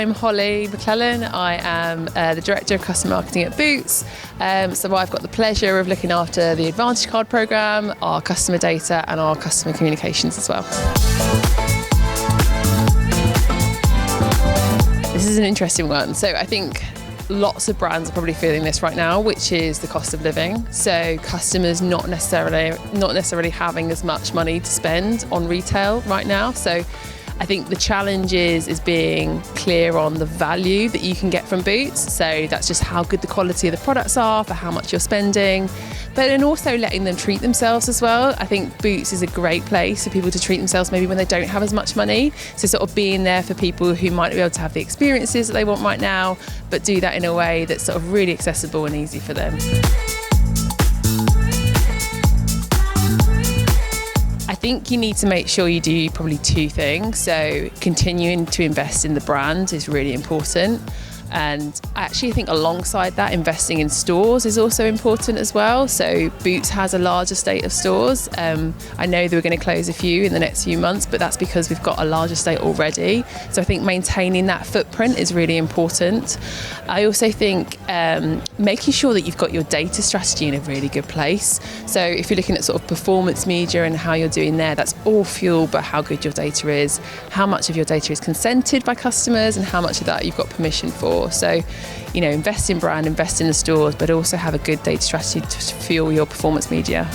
I'm Hollie McLellan. I am the Director of Customer Marketing at Boots. So I've got the pleasure of looking after the Advantage Card programme, our customer data and our customer communications as well. This is an interesting one. So I think lots of brands are probably feeling this right now, which is the cost of living. So customers not necessarily having as much money to spend on retail right now. So I think the challenge is being clear on the value that you can get from Boots. So that's just how good the quality of the products are for how much you're spending, but then also letting them treat themselves as well. I think Boots is a great place for people to treat themselves maybe when they don't have as much money. So sort of being there for people who might not be able to have the experiences that they want right now, but do that in a way that's sort of really accessible and easy for them. I think you need to make sure you do probably two things. So continuing to invest in the brand is really important. And actually I think alongside that, investing in stores is also important as well. So Boots has a large estate of stores. I know that we're going to close a few in the next few months, but that's because we've got a large estate already. So I think maintaining that footprint is really important. I also think making sure that you've got your data strategy in a really good place. So if you're looking at sort of performance media and how you're doing there, that's all fueled by how good your data is, how much of your data is consented by customers and how much of that you've got permission for. So, invest in brand, invest in the stores, but also have a good data strategy to fuel your performance media.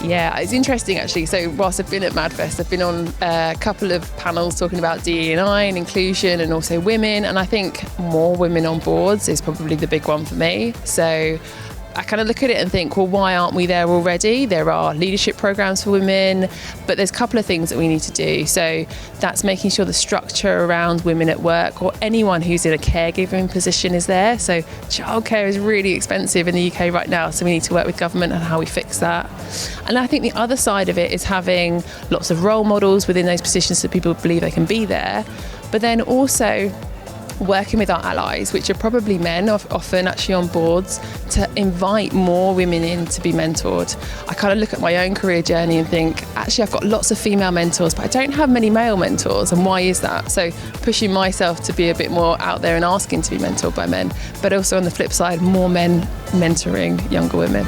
Yeah, it's interesting actually. So whilst I've been at MadFest, I've been on a couple of panels talking about DE&I and inclusion and also women. And I think more women on boards is probably the big one for me. So I kind of look at it and think, well, why aren't we there already? There are leadership programs for women, but there's a couple of things that we need to do. So that's making sure the structure around women at work or anyone who's in a caregiving position is there. So childcare is really expensive in the UK right now, so we need to work with government on how we fix that. And I think the other side of it is having lots of role models within those positions so people believe they can be there, but then also working with our allies, which are probably men often actually on boards, to invite more women in to be mentored. I kind of look at my own career journey and think, actually I've got lots of female mentors, but I don't have many male mentors, and why is that? So pushing myself to be a bit more out there and asking to be mentored by men, but also on the flip side, more men mentoring younger women.